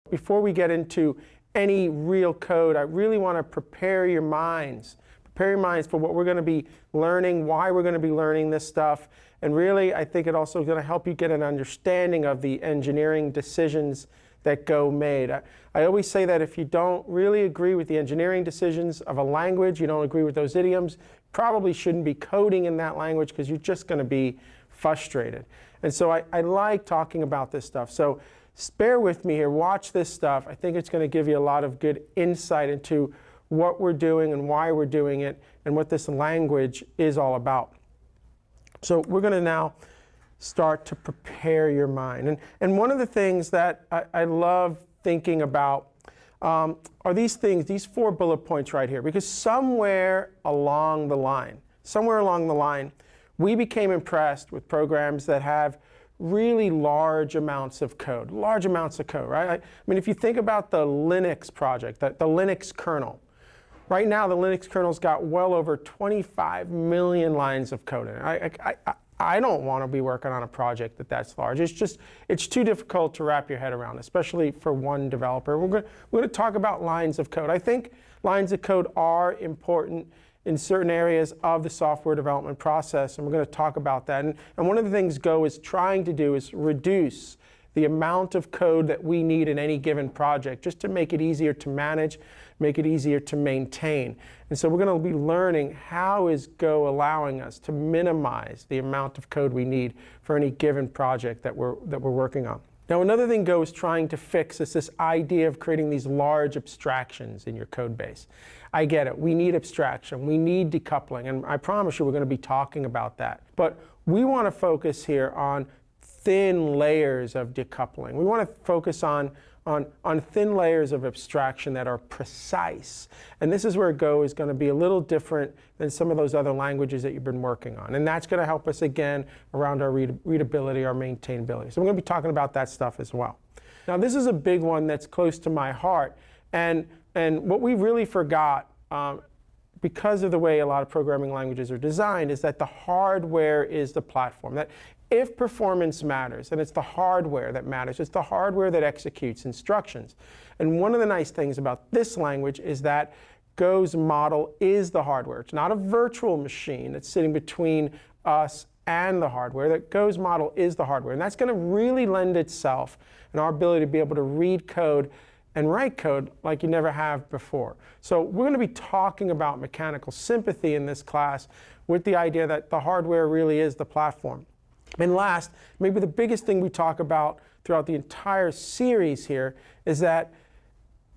Before we get into any real code, I really want to prepare your minds for what we're going to be learning, why we're going to be learning this stuff, and really I think it also is going to help you get an understanding of the engineering decisions that Go made. I always say that if you don't really agree with the engineering decisions of a language, you don't agree with those idioms, probably shouldn't be coding in that language because you're just going to be frustrated. And so I like talking about this stuff. So bear with me here, watch this stuff. I think it's going to give you a lot of good insight into what we're doing and why we're doing it and what this language is all about. So we're going to now start to prepare your mind. And one of the things that I love thinking about are these things, these 4 bullet points right here, because somewhere along the line, we became impressed with programs that have really large amounts of code, right? I mean, if you think about the Linux project, the Linux kernel, right now the Linux kernel's got well over 25 million lines of code in it. I don't want to be working on a project that's large. It's too difficult to wrap your head around, especially for one developer. We're going to talk about lines of code. I think lines of code are important in certain areas of the software development process, and we're going to talk about that. And one of the things Go is trying to do is reduce the amount of code that we need in any given project, just to make it easier to manage, make it easier to maintain. And so we're going to be learning how is Go allowing us to minimize the amount of code we need for any given project that we're working on. Now, another thing Go is trying to fix is this idea of creating these large abstractions in your code base. I get it. We need abstraction. We need decoupling. And I promise you we're going to be talking about that. But we want to focus here on thin layers of decoupling. We want to focus on thin layers of abstraction that are precise. And this is where Go is going to be a little different than some of those other languages that you've been working on. And that's going to help us, again, around our readability, our maintainability. So we're going to be talking about that stuff as well. Now, this is a big one that's close to my heart. And what we really forgot, because of the way a lot of programming languages are designed, is that the hardware is the platform. That if performance matters, and it's the hardware that matters, it's the hardware that executes instructions. And one of the nice things about this language is that Go's model is the hardware. It's not a virtual machine that's sitting between us and the hardware. That Go's model is the hardware. And that's going to really lend itself in our ability to be able to read code and write code like you never have before. So we're going to be talking about mechanical sympathy in this class with the idea that the hardware really is the platform. And last, maybe the biggest thing we talk about throughout the entire series here is that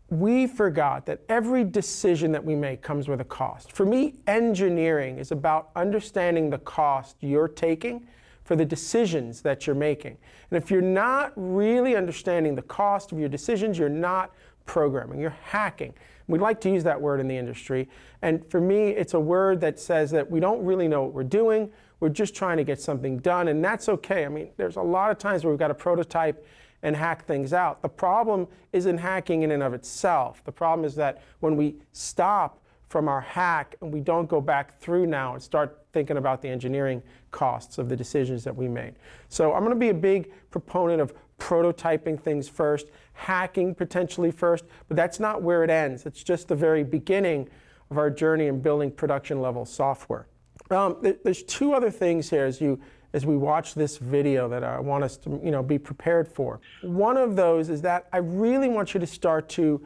we forgot that every decision that we make comes with a cost. For me, engineering is about understanding the cost you're taking for the decisions that you're making. And if you're not really understanding the cost of your decisions, you're not programming, you're hacking. We like to use that word in the industry. And for me, it's a word that says that we don't really know what we're doing. We're just trying to get something done, and that's okay. I mean, there's a lot of times where we've got to prototype and hack things out. The problem isn't hacking in and of itself. The problem is that when we stop from our hack and we don't go back through now and start thinking about the engineering costs of the decisions that we made. So I'm going to be a big proponent of prototyping things first, hacking potentially first, but that's not where it ends. It's just the very beginning of our journey in building production level software. There's 2 other things here as we watch this video that I want us to be prepared for. One of those is that I really want you to start to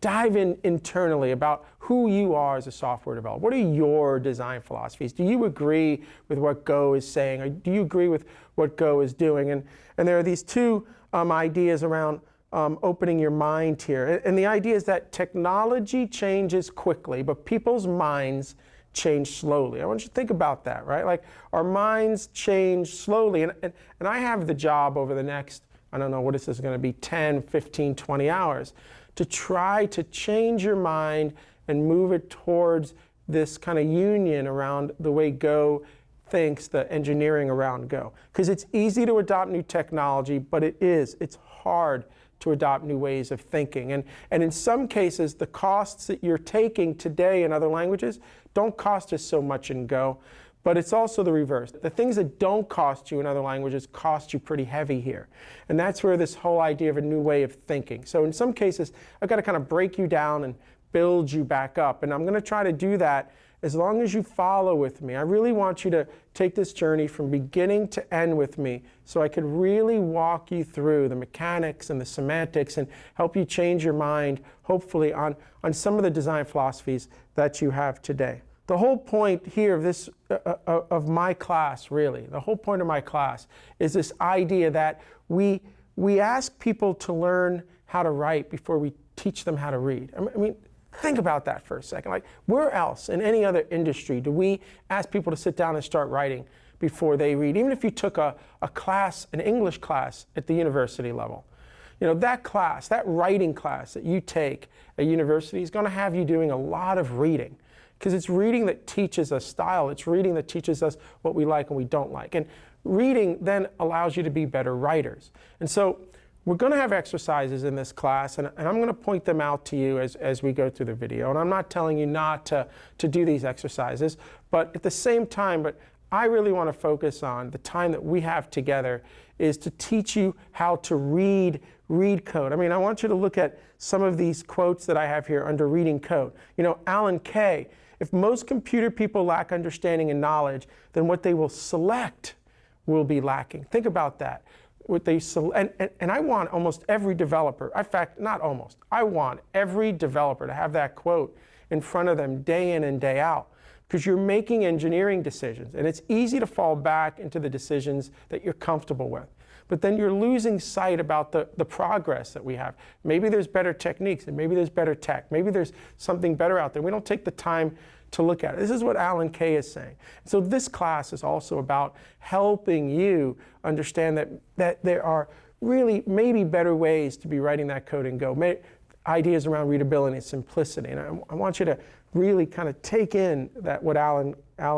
dive in internally about who you are as a software developer. What are your design philosophies? Do you agree with what Go is saying? Or do you agree with what Go is doing? And there are these 2 ideas around opening your mind here. And the idea is that technology changes quickly, but people's minds change slowly. I want you to think about that, right? Like, our minds change slowly. And I have the job over the next, I don't know what this is going to be, 10, 15, 20 hours, to try to change your mind and move it towards this kind of union around the way Go thinks, the engineering around Go. Because it's easy to adopt new technology, but it's hard to adopt new ways of thinking. And in some cases, the costs that you're taking today in other languages don't cost us so much in Go, But it's also the reverse. The things that don't cost you in other languages cost you pretty heavy here. And that's where this whole idea of a new way of thinking. So in some cases, I've got to kind of break you down and build you back up. And I'm going to try to do that as long as you follow with me. I really want you to take this journey from beginning to end with me so I could really walk you through the mechanics and the semantics and help you change your mind, hopefully, on some of the design philosophies that you have today. The whole point here of this, of my class, really, the whole point of my class is this idea that we ask people to learn how to write before we teach them how to read. I mean, think about that for a second. Like, where else in any other industry do we ask people to sit down and start writing before they read? Even if you took a class, an English class at the university level, you know, that class, that writing class that you take at university is going to have you doing a lot of reading. Because it's reading that teaches us style. It's reading that teaches us what we like and we don't like. And reading then allows you to be better writers. And so we're going to have exercises in this class, and I'm going to point them out to you as we go through the video. And I'm not telling you not to do these exercises, but at the same time, but I really want to focus on the time that we have together is to teach you how to read code. I mean, I want you to look at some of these quotes that I have here under reading code. You know, Alan Kay, if most computer people lack understanding and knowledge, then what they will select will be lacking. Think about that. What they and I want almost every developer, in fact, not almost, I want every developer to have that quote in front of them day in and day out. Because you're making engineering decisions, and it's easy to fall back into the decisions that you're comfortable with. But then you're losing sight about the progress that we have. Maybe there's better techniques, and maybe there's better tech. Maybe there's something better out there. We don't take the time to look at it. This is what Alan Kay is saying. So this class is also about helping you understand that there are really maybe better ways to be writing that code in Go. Ideas around readability and simplicity. And I want you to really kind of take in that what Alan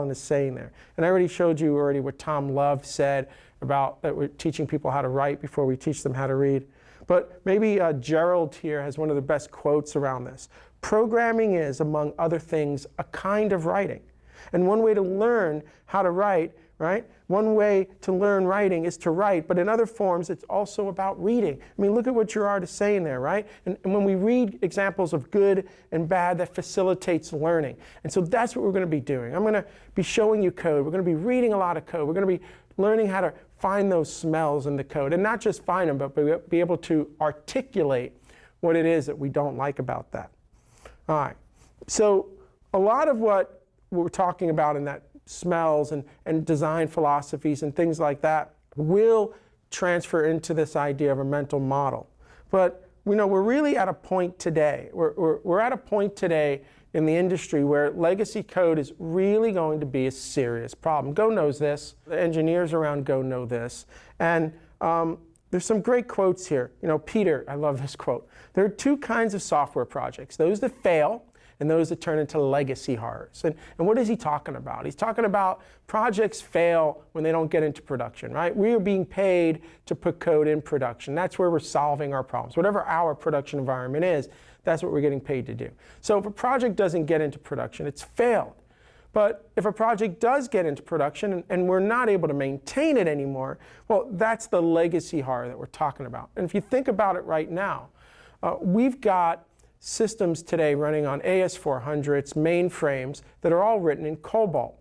is saying there. And I already showed you what Tom Love said about that we're teaching people how to write before we teach them how to read. But maybe Gerald here has one of the best quotes around this. Programming is, among other things, a kind of writing. And one way to learn how to write, right? One way to learn writing is to write, but in other forms, it's also about reading. I mean, look at what Gerard is saying there, right? And when we read examples of good and bad, that facilitates learning. And so that's what we're going to be doing. I'm going to be showing you code. We're going to be reading a lot of code. We're going to be learning how to find those smells in the code, and not just find them, but be able to articulate what it is that we don't like about that. All right. So a lot of what we're talking about in that smells and design philosophies and things like that will transfer into this idea of a mental model. But we know we're really at a point today. We're at a point today in the industry where legacy code is really going to be a serious problem. Go knows this. The engineers around Go know this. And there's some great quotes here. You know, Peter, I love this quote. There are two kinds of software projects, those that fail and those that turn into legacy horrors. And what is he talking about? He's talking about projects fail when they don't get into production, right? We are being paid to put code in production. That's where we're solving our problems. Whatever our production environment is, that's what we're getting paid to do. So if a project doesn't get into production, it's failed. But if a project does get into production and we're not able to maintain it anymore, well, that's the legacy horror that we're talking about. And if you think about it right now, we've got systems today running on AS400s, mainframes, that are all written in COBOL.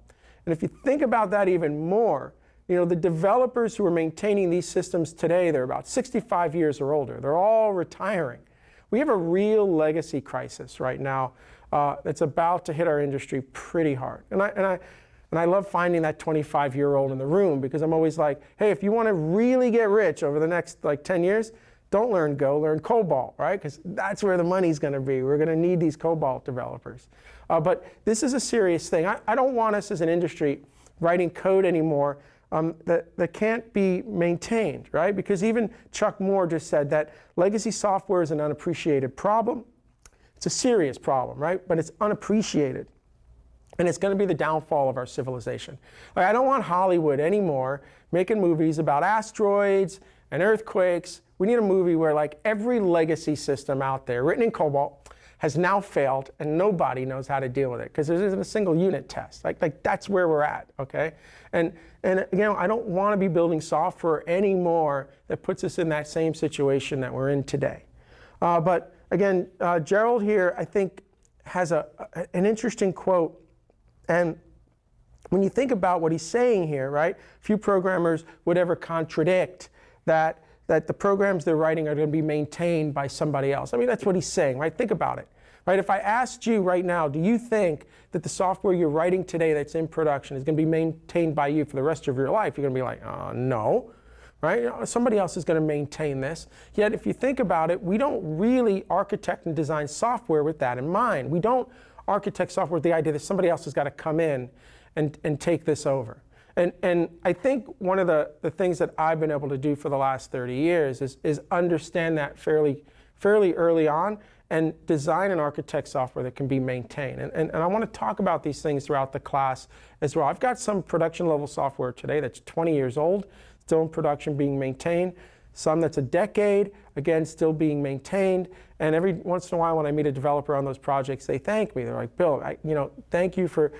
And if you think about that even more, you know, the developers who are maintaining these systems today, they're about 65 years or older. They're all retiring. We have a real legacy crisis right now that's about to hit our industry pretty hard. And I love finding that 25-year-old in the room, because I'm always like, hey, if you want to really get rich over the next 10 years, don't learn Go, learn COBOL, right? Because that's where the money's going to be. We're going to need these COBOL developers. But this is a serious thing. I don't want us as an industry writing code anymore that can't be maintained, right? Because even Chuck Moore just said that legacy software is an unappreciated problem. It's a serious problem, right? But it's unappreciated. And it's going to be the downfall of our civilization. Like, I don't want Hollywood anymore making movies about asteroids and earthquakes. We need a movie where every legacy system out there, written in COBOL, has now failed, and nobody knows how to deal with it because there isn't a single unit test. Like that's where we're at, okay? And I don't want to be building software anymore that puts us in that same situation that we're in today. But again, Gerald here, I think, has an interesting quote. And when you think about what he's saying here, right, few programmers would ever contradict that the programs they're writing are going to be maintained by somebody else. I mean, that's what he's saying, right? Think about it, right? If I asked you right now, do you think that the software you're writing today that's in production is going to be maintained by you for the rest of your life? You're going to be like, no, right? Somebody else is going to maintain this. Yet, if you think about it, we don't really architect and design software with that in mind. We don't architect software with the idea that somebody else has got to come in and take this over. And I think one of the things that I've been able to do for the last 30 years is understand that fairly early on and design and architect software that can be maintained. And I want to talk about these things throughout the class as well. I've got some production level software today that's 20 years old, still in production being maintained. Some that's a decade, again, still being maintained. And every once in a while when I meet a developer on those projects, they thank me. They're like, Bill, thank you for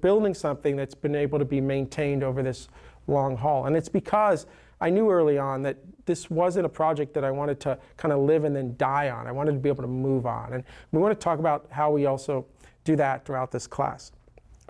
building something that's been able to be maintained over this long haul. And it's because I knew early on that this wasn't a project that I wanted to kind of live and then die on. I wanted to be able to move on. And we want to talk about how we also do that throughout this class.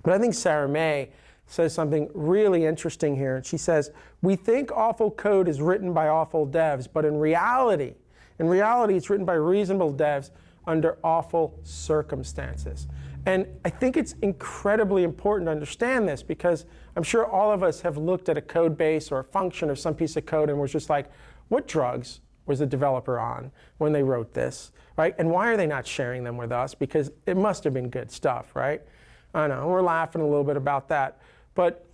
But I think Sarah May says something really interesting here. And she says, we think awful code is written by awful devs, but in reality, it's written by reasonable devs under awful circumstances. And I think it's incredibly important to understand this because I'm sure all of us have looked at a code base or a function of some piece of code and was just like, what drugs was the developer on when they wrote this, right? And why are they not sharing them with us? Because it must have been good stuff, right? I know, we're laughing a little bit about that. But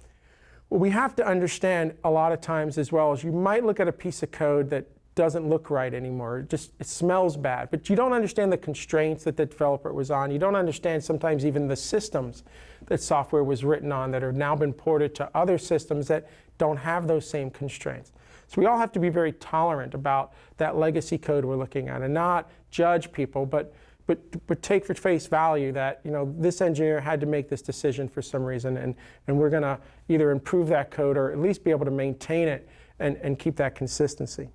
what we have to understand a lot of times as well is you might look at a piece of code that doesn't look right anymore. It smells bad, but you don't understand the constraints that the developer was on. You don't understand sometimes even the systems that software was written on that have now been ported to other systems that don't have those same constraints. So we all have to be very tolerant about that legacy code we're looking at and not judge people, but take for face value that this engineer had to make this decision for some reason, and we're going to either improve that code or at least be able to maintain it and keep that consistency.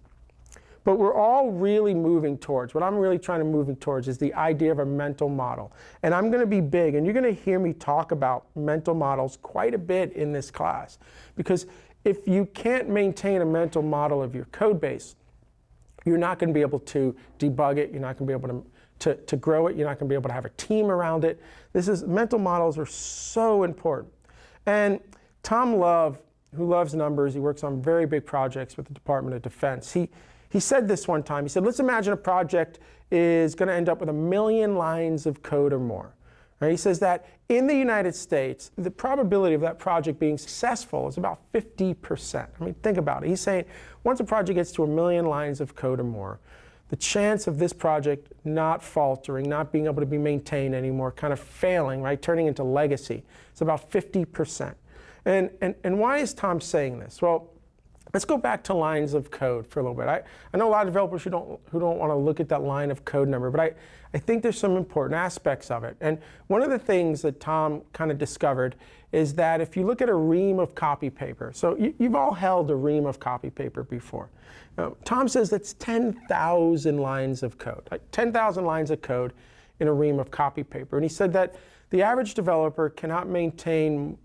But we're all really moving towards, what I'm really trying to move towards is the idea of a mental model. And I'm going to be big, and you're going to hear me talk about mental models quite a bit in this class. Because if you can't maintain a mental model of your code base, you're not going to be able to debug it, you're not going to be able to grow it, you're not going to be able to have a team around it. Mental models are so important. And Tom Love, who loves numbers, he works on very big projects with the Department of Defense. He said this one time. He said, let's imagine a project is going to end up with 1 million lines of code or more. Right? He says that in the United States, the probability of that project being successful is about 50%. I mean, think about it. He's saying once a project gets to 1 million lines of code or more, the chance of this project not faltering, not being able to be maintained anymore, kind of failing, right, turning into legacy, is about 50%. And why is Tom saying this? Well, let's go back to lines of code for a little bit. I know a lot of developers who don't want to look at that line of code number, but I think there's some important aspects of it. And one of the things that Tom kind of discovered is that if you look at a ream of copy paper, so you've all held a ream of copy paper before. Now, Tom says that's 10,000 lines of code, like 10,000 lines of code in a ream of copy paper. And he said that the average developer cannot maintain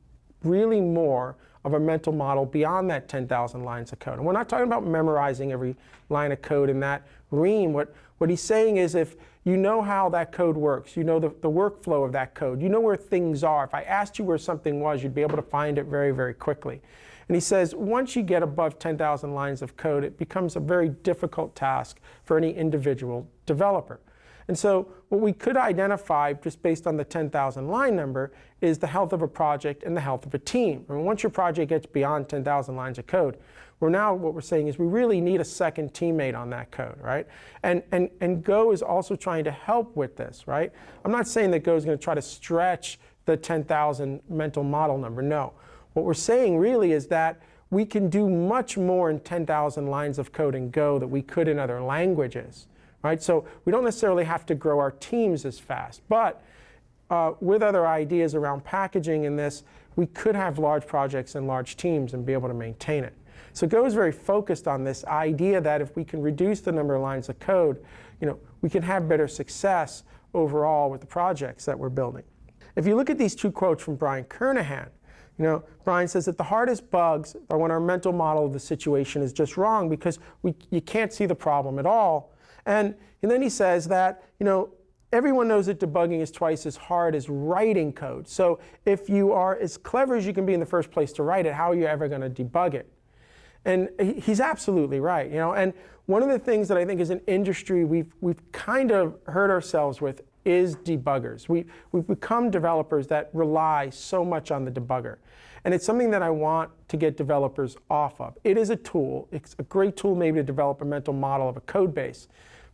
really more of a mental model beyond that 10,000 lines of code. And we're not talking about memorizing every line of code in that ream. What he's saying is if you know how that code works, you know the workflow of that code, you know where things are. If I asked you where something was, you'd be able to find it very, very quickly. And he says once you get above 10,000 lines of code, it becomes a very difficult task for any individual developer. And so what we could identify just based on the 10,000 line number is the health of a project and the health of a team. I mean, once your project gets beyond 10,000 lines of code, what we're saying is we really need a second teammate on that code, right? And Go is also trying to help with this, right? I'm not saying that Go is going to try to stretch the 10,000 mental model number, no. What we're saying really is that we can do much more in 10,000 lines of code in Go that we could in other languages. right? So we don't necessarily have to grow our teams as fast, but with other ideas around packaging in this, we could have large projects and large teams and be able to maintain it. So Go is very focused on this idea that if we can reduce the number of lines of code, we can have better success overall with the projects that we're building. If you look at these two quotes from Brian Kernighan, Brian says that the hardest bugs are when our mental model of the situation is just wrong because you can't see the problem at all. And then he says that, everyone knows that debugging is twice as hard as writing code. So if you are as clever as you can be in the first place to write it, how are you ever going to debug it? And he's absolutely right. And one of the things that I think as an industry we've kind of hurt ourselves with is debuggers. We've become developers that rely so much on the debugger. And it's something that I want to get developers off of. It is a tool. It's a great tool maybe to develop a mental model of a code base.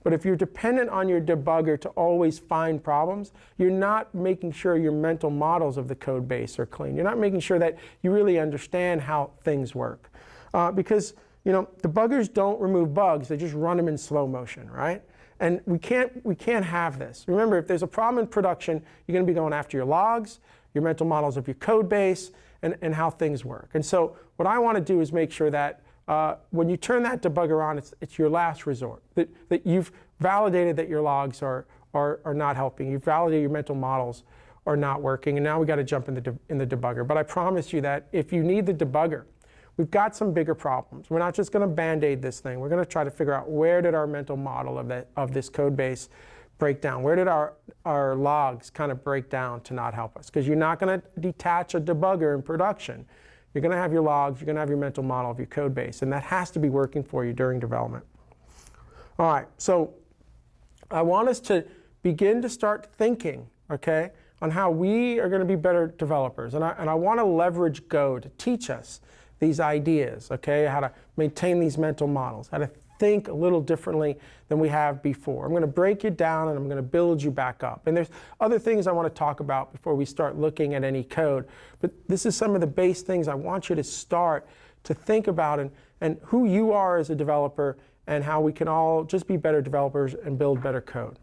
But if you're dependent on your debugger to always find problems, you're not making sure your mental models of the code base are clean. You're not making sure that you really understand how things work. Because debuggers don't remove bugs, they just run them in slow motion, right? And we can't have this. Remember, if there's a problem in production, you're going to be going after your logs, your mental models of your code base, and how things work. And so what I want to do is make sure that when you turn that debugger on, it's your last resort, that you've validated that your logs are not helping. You've validated your mental models are not working, and now we got to jump in the debugger. But I promise you that if you need the debugger, we've got some bigger problems. We're not just going to band-aid this thing. We're going to try to figure out where did our mental model of this code base break down? Where did our logs kind of break down to not help us? Because you're not going to detach a debugger in production. You're going to have your logs, you're going to have your mental model of your code base, and that has to be working for you during development. All right, so I want us to begin to start thinking, okay, on how we are going to be better developers. And I want to leverage Go to teach us these ideas, okay, how to maintain these mental models, how to think a little differently than we have before. I'm going to break you down and I'm going to build you back up. And there's other things I want to talk about before we start looking at any code. But this is some of the base things I want you to start to think about and who you are as a developer and how we can all just be better developers and build better code.